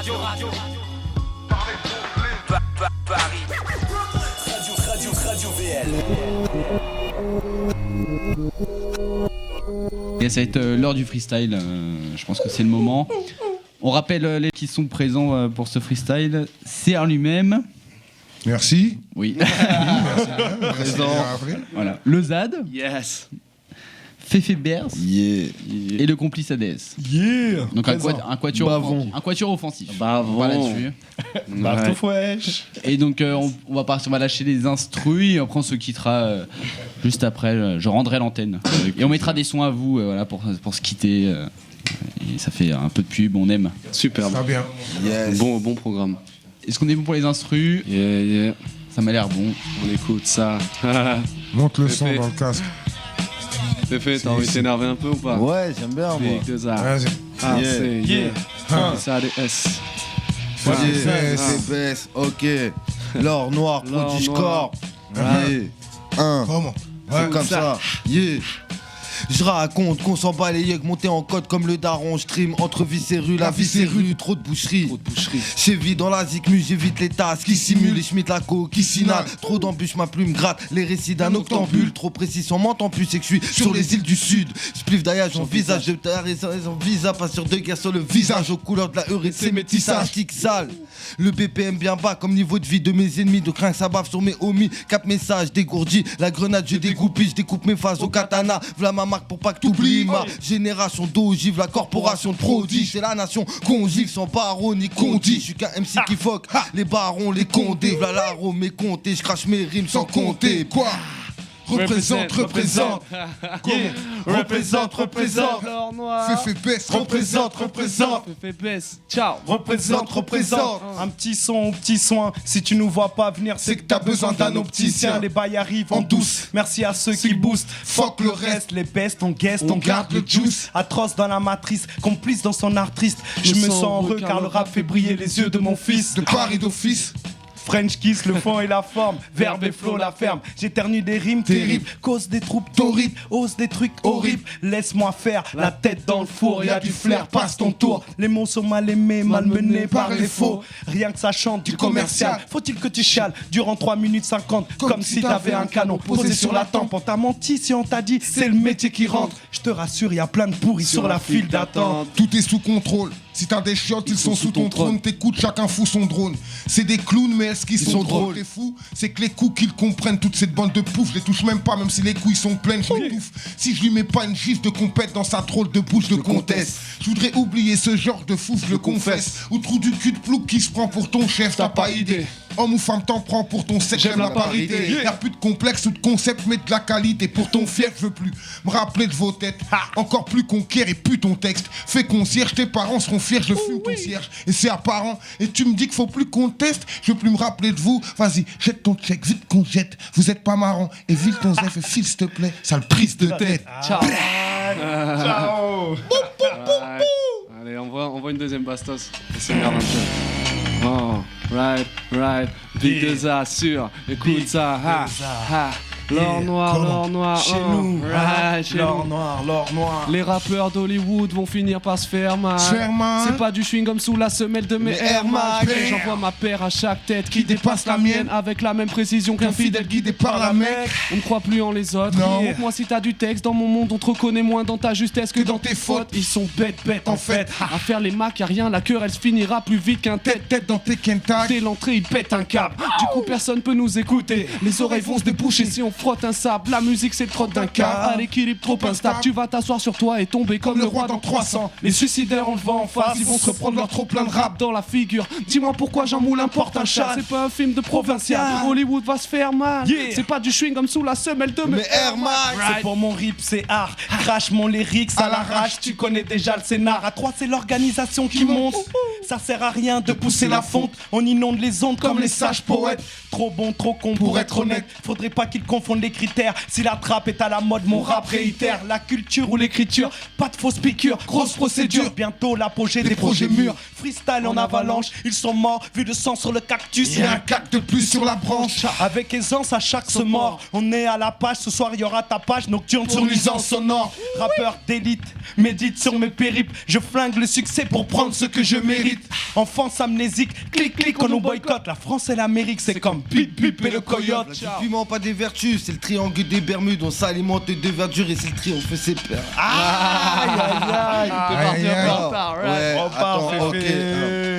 Radio VL. Et ça va être l'heure du freestyle. Je pense que c'est le moment. On rappelle les qui sont présents pour ce freestyle. CR lui-même. Merci. Oui. Merci. Présent. Voilà. Le Zad. Yes. Fefe Bears. Yeah. Et le complice ADS. Yeah. Donc un quatuor offensif. Bavon. Voilà dessus. Bartouf wesh. Et donc on va lâcher les instruits et après on se quittera juste après. Je rendrai l'antenne. Et on mettra des sons à vous voilà, pour se quitter. Et ça fait un peu de pub, on aime. Superbe. Très bien. Yes. Bon programme. Est-ce qu'on est bon pour les instrus? Yeah. Ça m'a l'air bon. On écoute ça. Monte le son dans le casque. C'est fait, t'as envie de t'énerver un peu ou pas? Ouais, j'aime bien moi. Big 2A. Vas-y. Ah, c'est ça a des S. C'est baisse, ok. L'or noir, prodige corps. Yeah. Comment? C'est comme ça. Yeah. Je raconte qu'on s'en bat les yeux, monter en code comme le daron. Stream entre viscérus, la viscérue, trop de boucherie. J'évite dans la zikmu, j'évite les tasses qui simulent, les schmitt la coquissinale. Trop d'embûches, ma plume gratte les récits d'un octambule. Trop précis, on m'entend plus, c'est que je suis sur les îles du sud. Spliff d'ailleurs, en visage, je t'arrête en visa, pas sur deux guerres sur le visage. Aux couleurs de la heureux, c'est métissage, tic sale. Le BPM bien bas comme niveau de vie de mes ennemis. De crainte, ça bave sur mes homies. Cap message dégourdi, la grenade, je dégoupille, je découpe mes phases au katana. V'là ma marque pour pas que t'oublies ma génération d'ogive, la corporation de prodige. C'est la nation qu'on gifle sans baron ni condi. Je suis qu'un MC qui foque, les barons, les condés. V'là l'arôme, mes comptés, je crache mes rimes sans compter. Quoi? Représente. Représente. L'or noir. Fefe baisse, représente. Fefe baisse. Ciao. Représente. Un petit son au petit soin. Si tu nous vois pas venir, c'est que t'as besoin d'un opticien. Les bails arrivent en douce. Merci à ceux qui boostent. Fuck le reste. Les bestes, on guest, on garde le juice. Atroce dans la matrice, complice dans son art triste. Je me sens heureux car le rap fait briller les yeux de mon fils. De Paris d'office. French kiss, le fond et la forme, verbe et flow, la ferme. J'éternue des rimes terribles, cause des troupes torrides, ose des trucs horribles. Laisse-moi faire, la tête dans le four, y'a du flair, passe ton tour. Les mots sont mal aimés, malmenés par les faux. Rien que ça chante du commercial. Faut-il que tu chiales durant 3 minutes 50 comme si t'avais un canon posé sur la tempe. On t'a menti si on t'a dit c'est le métier qui rentre. Je te rassure, y'a plein de pourris sur la file d'attente. Tout est sous contrôle. Si t'as des chiottes, ils sont sous ton trône. T'écoutes, chacun fout son drone. C'est des clowns, mais est-ce qu'ils sont drôles? T'es fou, c'est que les coups qu'ils comprennent, toute cette bande de poufs, je les touche même pas, même si les couilles sont pleines, je m'étouffe. Si je lui mets pas une gifle de compète dans sa drôle de bouche de comtesse, je voudrais oublier ce genre de fou, je le confesse. Ou trou du cul de plouc qui se prend pour ton chef, t'as pas idée. Homme ou femme t'en prends pour ton sexe, j'aime la parité. Y'a plus de complexe ou de concept, mais de la qualité. Pour ton fief, je veux plus me rappeler de vos têtes. Encore plus conquiert et plus ton texte. Fais concierge, tes parents seront fiers, je fume ton cierge. Et c'est apparent. Et tu me dis qu'il faut plus qu'on teste, je veux plus me rappeler de vous. Vas-y, jette ton check, vite qu'on jette. Vous êtes pas marrant. Et vite ton zef et file s'il te plaît. Sale prise de tête. Ciao. Ciao. Allez, on voit une deuxième bastos. On s'énerve un peu. Oh, right. Big 2A sûr. Écoute ça. L'or noir. Chez nous, chez l'or nous. noir. Les rappeurs d'Hollywood vont finir par se faire mal. C'est pas du chewing-gum sous la semelle de mes Air Max. J'envoie ma paire à chaque tête qui dépasse la mienne avec la même précision qu'un fidèle guidé par la Mecque. On ne croit plus en les autres. Moi si t'as du texte dans mon monde, on te reconnaît moins dans ta justesse que dans tes fautes. Ils sont bêtes en fait. À faire les macs, y'a rien, la querelle se finira plus vite qu'un tête dans tes Kentucky. Dès l'entrée, il pète un câble. Du coup, personne peut nous écouter. Les oreilles vont se déboucher si on frotte un sable. La musique, c'est le trotte d'un câble. À l'équilibre trop instable, tu vas t'asseoir sur toi et tomber comme le roi dans 300. Les suicidaires, on le vent en face. Ils vont se reprendre leur trop plein de rap dans la figure. Dis-moi pourquoi Jean Moulin porte un chat. C'est pas un film de provincial. Hollywood va se faire mal. C'est pas du chewing comme sous la semelle de mes Air Max. C'est pour mon rip, c'est art. Crash mon lyrics à l'arrache. Tu connais déjà le scénar. À 3, c'est l'organisation qui monte. Ça sert à rien de pousser la fonte. On inonde les ondes comme les sages poètes. Trop bon, trop con pour être honnête. Faudrait pas qu'ils confondent les critères. Si la trappe est à la mode, mon rap réitère la culture ou l'écriture. Pas de fausse piqûre, grosse procédure. Bientôt l'apogée des projets mûrs. Freestyle en avalanche, ils sont morts. Vu de sang sur le cactus, et un cac de plus sur la branche. Avec aisance à chaque se mort. On est à la page, ce soir y aura tapage nocturne sur nuisance sonore. Rappeur d'élite, médite sur mes périples. Je flingue le succès pour prendre ce que je mérite. Enfance amnésique, clic clic quand on boycotte. La France et l'Amérique, c'est comme Pip Pip et le coyote. Du piment, pas des vertus, c'est le triangle des Bermudes. On s'alimente de verdure et c'est le triomphe, c'est père. Aïe aïe aïe. Ouais, Repars, attends, Féfé.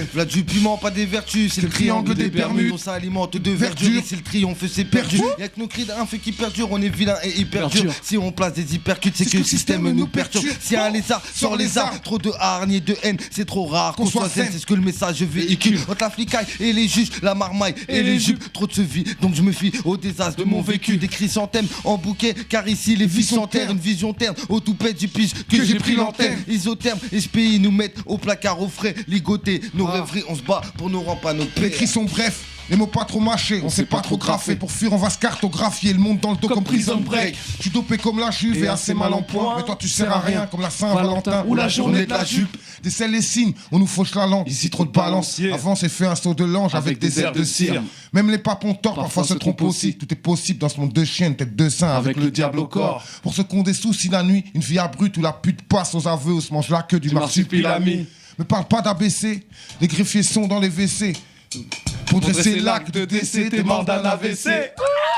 ok. Là, du piment, pas des vertus, c'est le triangle des Bermudes. On s'alimente de verdure et c'est le triomphe, c'est perdu. Y'a que nos cris d'un feu qui perdure, on est vilain et hyper dur. Si on place des hypercutes, c'est que le système nous perturbe. Si un lézard sort les armes, trop de hargne et de haine, c'est trop rare qu'on soit zen, c'est ce que le message véhicule. Entre la flicaille et les juges, la marmaille et les jupes, trop de se vie, donc je me fie au désastre de mon vécu. Des cris sans thème en bouquet, car ici les vies sont terres. Une vision terne, au toupet du pige que j'ai pris l'antenne. Isotherme, SPI nous mettent au placard au frais, ligoté. Nos rêveries, on se bat pour nos rangs, pas nos pères. Les cris sont brefs, les mots pas trop mâchés, on sait pas trop graffer. Pour fuir, on va se cartographier le monde dans le dos comme Prison Break. Je suis dopé comme la Juve et assez mal en point. Mais toi, tu sers à rien comme la Saint-Valentin ou la journée de la jupe. Décèle les signes, on nous fauche la langue. Ici, trop de balance. Avant, c'est fait un saut de l'ange avec des ailes de cire. Même les papes ont tort, parfois se trompent aussi. Tout est possible dans ce monde de chienne, tête de saint avec le diable au corps. Pour ceux qui ont des soucis la nuit, une vie abrupte où la pute passe aux aveux ou se mange la queue du marsupilami. Me parle pas d'ABC, les greffiers sont dans les WC. Pour dresser l'acte de décès, t'es mort d'un AVC.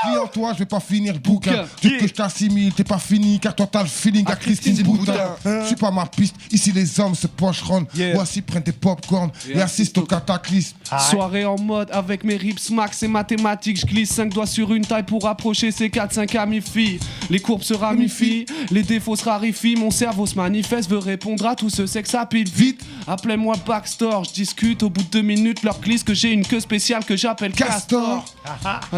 Dis en toi, je vais pas finir le bouquin. Tu veux que je t'assimile, t'es pas fini, car toi t'as le feeling à Christine Boutin. Je suis pas ma piste, ici les hommes se pocheronnent. Voici prennent tes popcorn et assistent au cataclysme. Soirée en mode avec mes rips max et mathématiques. Je glisse 5 doigts sur une taille pour approcher ces 4-5 amis-filles. Les courbes se ramifient, les défauts se raréfient. Mon cerveau se manifeste, veut répondre à tout ce sexe à pile. Vite, appelez-moi Backstore. Je discute au bout de 2 minutes, leur glisse que j'ai une queue spéciale que j'appelle Castor.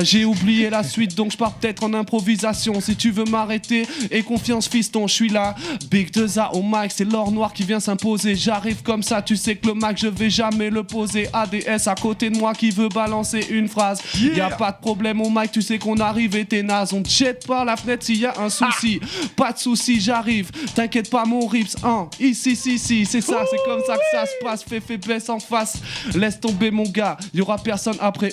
J'ai oublié la suite, donc je pars peut-être en improvisation. Si tu veux m'arrêter, et confiance fiston, je suis là. Big 2A au mic, c'est l'or noir qui vient s'imposer. J'arrive comme ça, tu sais que le mic je vais jamais le poser. ADS à côté de moi qui veut balancer une phrase. Y'a pas de problème au mic, tu sais qu'on arrive et t'es naze. On te jette par la fenêtre s'il y a un souci. Pas de souci, j'arrive. T'inquiète pas mon rips, ici, c'est ça, c'est comme ça que ça se passe. Fais baisse en face, laisse tomber mon gars. Y'aura personne après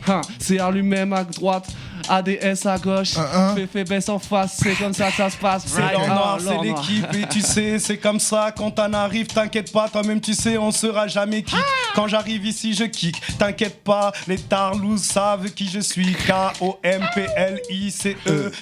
Un, c'est à lui-même à droite. ADS à gauche, Féfé baisse en face, c'est comme ça que ça se passe. C'est l'or noir, c'est l'équipe et tu sais, c'est comme ça quand t'en arrives, t'inquiète pas, toi-même tu sais, on sera jamais quitte. Quand j'arrive ici, je kick, t'inquiète pas, les tarlous savent qui je suis. KOMPLICE,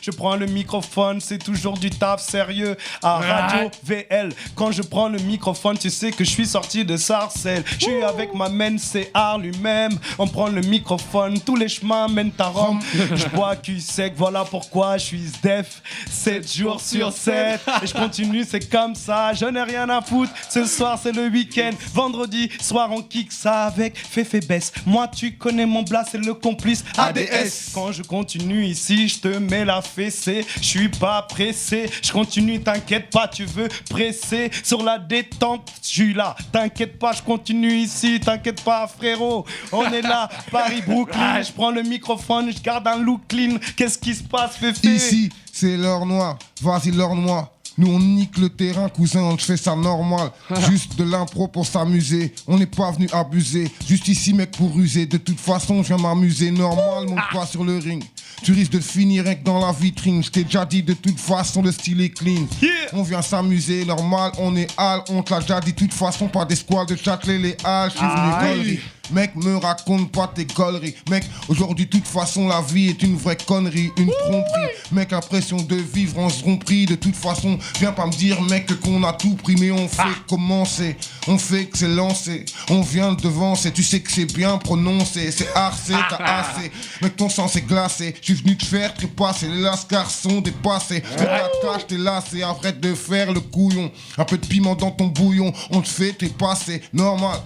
je prends le microphone, c'est toujours du taf sérieux. À Radio VL, quand je prends le microphone, tu sais que je suis sorti de Sarcelles. Je suis avec ma mène, c'est Art lui-même. On prend le microphone, tous les chemins mènent à Rome. Je bois cul sec, voilà pourquoi je suis def 7 jours sur 7. Et je continue, c'est comme ça, je n'ai rien à foutre. Ce soir c'est le week-end, vendredi soir on kick ça avec Féfé baisse. Moi tu connais mon blast, c'est le complice ADS. Quand je continue ici, je te mets la fessée. Je suis pas pressé, je continue, t'inquiète pas, tu veux presser sur la détente, je suis là. T'inquiète pas, je continue ici, t'inquiète pas frérot. On est là, Paris, Brooklyn. Je prends le microphone, je garde un look clean. Qu'est-ce qui se passe, Féfé? Ici, c'est l'or noir. Vas-y, l'or noir. Nous on nique le terrain, cousin, on fait ça normal. Juste de l'impro pour s'amuser. On n'est pas venu abuser. Juste ici, mec, pour user. De toute façon, je viens m'amuser. Normal, monte pas sur le ring. Tu risques de finir rien que dans la vitrine. Je t'ai déjà dit, de toute façon, le style est clean. On vient s'amuser, normal, on est hal. On te l'a déjà dit, de toute façon, pas des squads de Châtelet, les halles. Je suis venu gaulerie. Mec, me raconte pas tes conneries. Mec, aujourd'hui, de toute façon, la vie est une vraie connerie, une tromperie. Mec, l'impression de vivre en se rompri. De toute façon, viens pas me dire, mec, qu'on a tout pris, mais on fait commencer. On fait que c'est lancé. On vient de devancer. Tu sais que c'est bien prononcé. C'est harcé, t'as assez. Mec, ton sang c'est glacé. Je suis venu te faire trépasser. Les lascars sont dépassés. Fais ta tâche, t'es lassé. Arrête de faire le couillon. Un peu de piment dans ton bouillon. On te fait trépasser. Normal.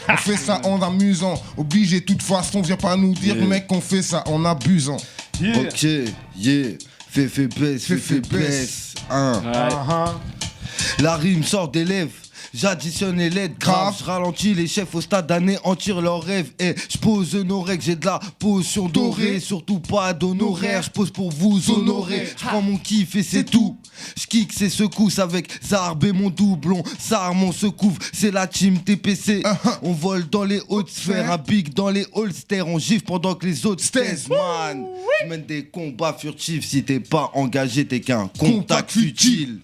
On fait ça en amusant. Obligé, de toute façon, viens pas nous dire, mec, qu'on fait ça en abusant. Ok, Féfé baisse, La rime sort des lèvres. J'additionne les lettres graves, je ralentis les chefs au stade d'anéantir leurs rêves. Et je pose nos règles, j'ai de la potion dorée, surtout pas d'honoraire, je pose pour vous honorer. Je prends mon kiff et c'est tout. Je kick ses secousses avec Zarb et mon doublon. Sarm, on se couvre, c'est la team TPC. On vole dans les hautes sphères, un big dans les holsters. On gifle pendant que les autres taisent, man. Je mène des combats furtifs, si t'es pas engagé, t'es qu'un contact futile.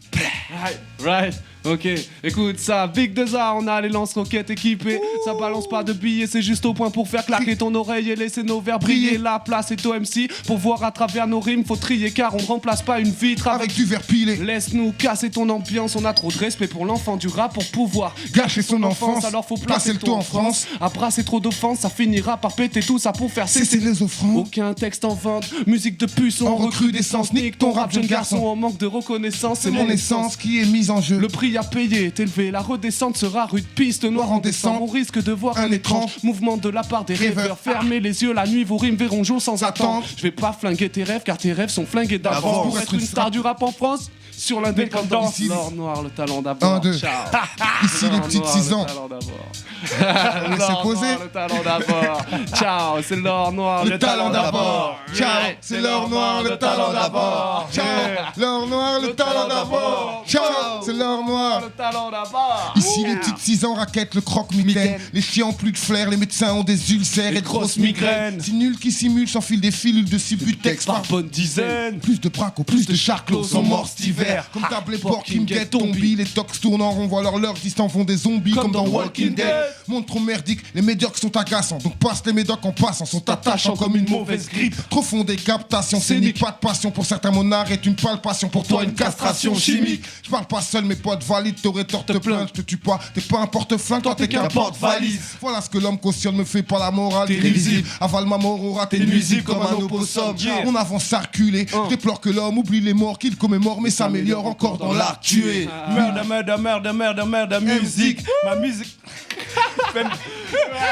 Right. Ok, écoute ça, Big 2A, on a les lance-roquettes équipées. Ça balance pas de billets, c'est juste au point pour faire claquer ton oreille et laisser nos verres briller. La place est au MC, pour voir à travers nos rimes, faut trier car on ne remplace pas une vitre Avec du verre pilé. Laisse-nous casser ton ambiance, on a trop de respect pour l'enfant du rap pour pouvoir Gâcher son enfance, alors faut placer le taux en France. À brasser trop d'offenses, ça finira par péter tout ça pour faire Cesser les offrandes. Aucun texte en vente, musique de puce, En recrudescence, nique ton rap jeune garçon en manque de reconnaissance. C'est mon essence qui est mise en jeu. Le prix à payer est élevé, la redescente sera rude, piste noire en descente. On risque de voir un étrange mouvement de la part des rêveurs. Fermez les yeux, la nuit vos rimes verront jour sans attendre. Je vais pas flinguer tes rêves car tes rêves sont flingués d'avance. Pour être une star du rap en France, sur l'indépendance. L'or noir, le talent d'abord. 1, 2. Ciao. Ici les petites 6 ans. L'or posé. noir, le talent d'abord. Ciao, c'est l'or noir, Le talent d'abord. Ciao, c'est l'or noir, le talent d'abord. Ciao, l'or noir, le talent d'abord. Ciao, c'est l'or noir. le talent d'abord. Ici les petites 6 ans raquettent le croque-mitaine. Les chiens ont plus de flair, les médecins ont des ulcères et de grosses migraines. Si nul qui simule s'enfile des filules de Subutex Par bonne dizaine. Plus de braco, plus de charclos sont morts cet hiver. Comme table les porcs qui me guettent ton bille. Les tox tournent en rond, voient leur distant font des zombies comme dans Walking Dead. Monde trop merdique, les médiocres sont agaçants. Donc passe les médocs en passant, sont attachants comme une mauvaise grippe. Trop fond des captations, scéniques, pas de passion. Pour certains mon art est une palpation, pour toi une castration chimique. Je parle pas seul, mes potes valides, t'aurais tort de te plaindre. Je te tue pas, t'es pas un porte-flingue, toi t'es qu'un porte-valise. Voilà ce que l'homme cautionne, me fait pas la morale, t'es risible. Avale ma mort, aura t'es nuisible comme un opossum. On avance à reculer, je déplore que l'homme oublie les morts qu'il commémore, mais s'améliore encore dans l'art tué. Merde, musique. Ma musique.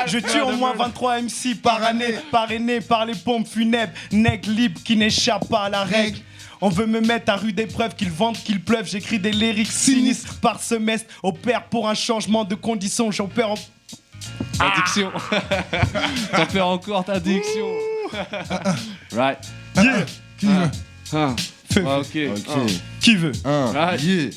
Je tue au moins 23 MC par année, parrainé par les pompes funèbres. Nègre libre qui n'échappe pas à la règle. On veut me mettre à rude épreuve, qu'il vente, qu'il pleuve. J'écris des lyrics sinistres par semestre. Opère pour un changement de conditions. J'opère en... Addiction. T'en fais encore ta diction. Right. Yeah. Qui veut Ok. Qui veut? Right. Yeah.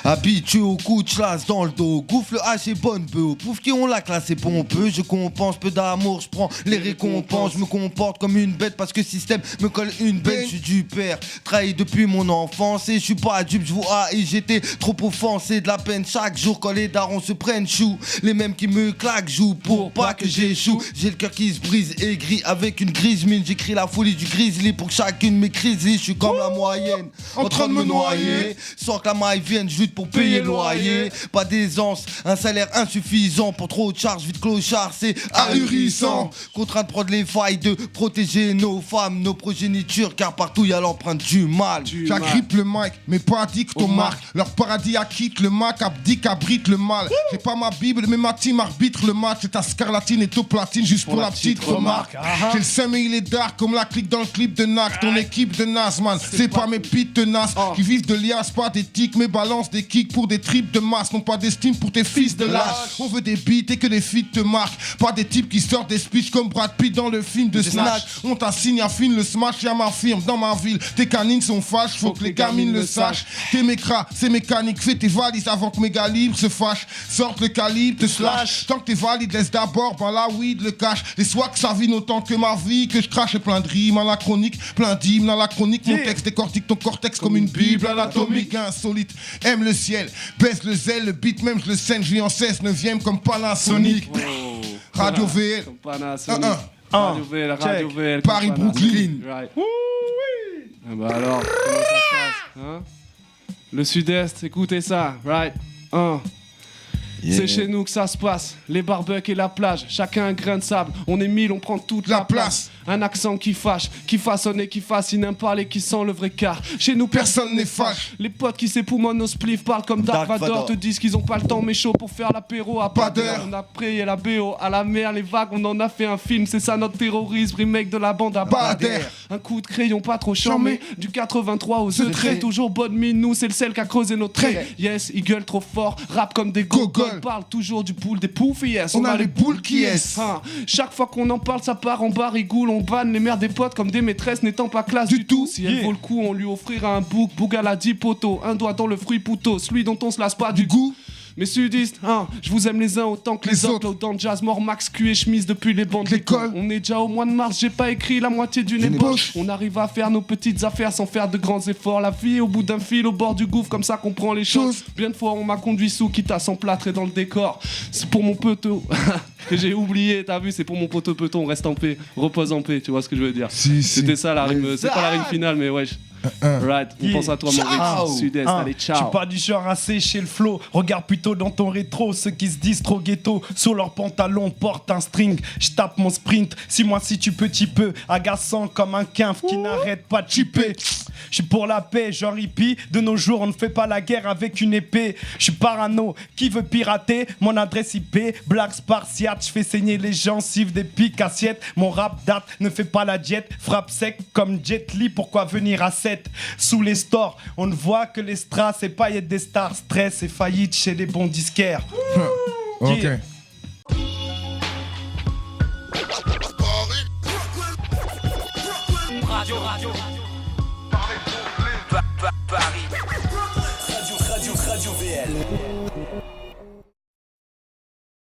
Habitué au coup de chlasse dans le dos, gouffe le hache et bonne bœuf. Pouf qui on l'a classé pompeux, je compense peu d'amour, je prends les récompenses, je me comporte comme une bête parce que système me colle une bête. Je suis du père, trahi depuis mon enfance et je suis pas dupe, je vous haïs, j'étais trop offensé de la peine chaque jour quand les darons se prennent chou. Les mêmes qui me claquent jouent pour pas que j'échoue. J'ai le cœur qui se brise aigri avec une grise mine, j'écris la folie du grizzly pour que chacune de mes crises. Je suis comme la moyenne, en train de me noyer, sans que la maille vienne, je lutte pour payer le loyer. Pas d'aisance, un salaire insuffisant pour trop de charges, vite clochard, c'est ahurissant. Contraint de prendre les failles, de protéger nos femmes, nos progénitures, car partout y a l'empreinte du mal. J'agrippe le mic, mais pas addict aux marques. Leur paradis acquitte le Mac, abdique, abrite le mal. J'ai pas ma Bible, mais ma team arbitre le match. C'est ta scarlatine et au platine, juste pour la petite remarque. J'ai le seum et il est dark, comme la clique dans le clip de Nac. Ton équipe de Nas, man, c'est pas mes pites tenaces qui vivent de liasses, pas d'éthique, mais balance des kicks pour des tripes de masse, non pas d'estime pour tes fils de lâche. On veut des beats et que les feats te marquent, pas des types qui sortent des speeches comme Brad Pitt dans le film de Snatch. On t'assigne, affine le smash, y'a ma firme dans ma ville. Tes canines sont fâches, faut que les gamines le sachent. Tes mécras, c'est mécanique, fais tes valises avant que mes galibres se fâchent. Sorte le calibre, te slash. Tant que t'es valide, laisse d'abord, ben la weed le cache. Les swags s'avinent autant que ma vie, que je crache et plein de rimes anachroniques, plein d'hymnes à la chronique. Mon texte décortique ton cortex comme une bible anatomique. Insolite, aime le ciel, baisse le zèle, le beat même je le scène, je vis en 16/9ème comme Panasonic. Radio VL. Comme Panasonic. Radio Radio VL. Paris, Brooklyn. Right. Ah bah alors, comment ça se passe, hein? Le sud-est, écoutez ça, right? C'est chez nous que ça se passe, les barbecues et la plage, chacun un grain de sable, on est 1000, on prend toute la place. Un accent qui fâche, qui façonne et qui fascine, un parler qui sent le vrai quart. Chez nous personne n'est fâche. Les potes qui s'époumonnent nos spliffs parlent comme Dark Vador, te disent qu'ils ont pas le temps mais chaud pour faire l'apéro à pas d'heure. On a payé la BO à la mer, les vagues, on en a fait un film, c'est ça notre terrorisme, remake de la bande à Bader. Un coup de crayon pas trop charmé, du 83 aux E-traits, toujours bonne mine, nous c'est le sel qui a creusé nos traits. Yes, ils gueulent trop fort, rap comme des gogoles, parle toujours du pool des poufs, yes, on a les boules qui est. Chaque fois qu'on en parle ça part en barigoule, on banne les mères des potes comme des maîtresses n'étant pas classe du tout. Si elle vaut le coup on lui offrira un bouc, Bougaladi poteau, un doigt dans le fruit poutot, celui dont on se lasse pas du goût. Mes sudistes, hein, je vous aime les uns autant que les autres. Autant de jazz, mort, max, cul et chemise depuis les bancs de l'école. On est déjà au mois de mars, j'ai pas écrit la moitié d'une ébauche. On arrive à faire nos petites affaires sans faire de grands efforts. La vie est au bout d'un fil, au bord du gouffre, comme ça qu'on prend les choses. Bien de fois on m'a conduit sous, quitte à s'emplâtrer dans le décor. C'est pour mon poteau que j'ai oublié, t'as vu, c'est pour mon poteau peton, reste en paix, repose en paix, tu vois ce que je veux dire. C'était ça la rime, c'est pas la rime finale, mais wesh. Right, on pense à toi, mon Rick. Sud-Est, allez, ciao. Je suis pas du genre à sécher le flow. Regarde plutôt dans ton rétro. Ceux qui se disent trop ghetto, sur leurs pantalons portent un string. Je tape mon sprint. Si moi, si tu peux, agaçant comme un quinf qui n'arrête pas de chipper. Je suis pour la paix, genre hippie. De nos jours, on ne fait pas la guerre avec une épée. Je suis parano. Qui veut pirater mon adresse IP? Black Spartiate. Je fais saigner les gencives des piques assiettes. Mon rap date, ne fait pas la diète. Frappe sec comme Jet Li. Pourquoi venir à 7? Sous les stores, on ne voit que les strass et paillettes des stars. Stress et faillite chez les bons disquaires. Ok. Yeah. Radio. Radio VL.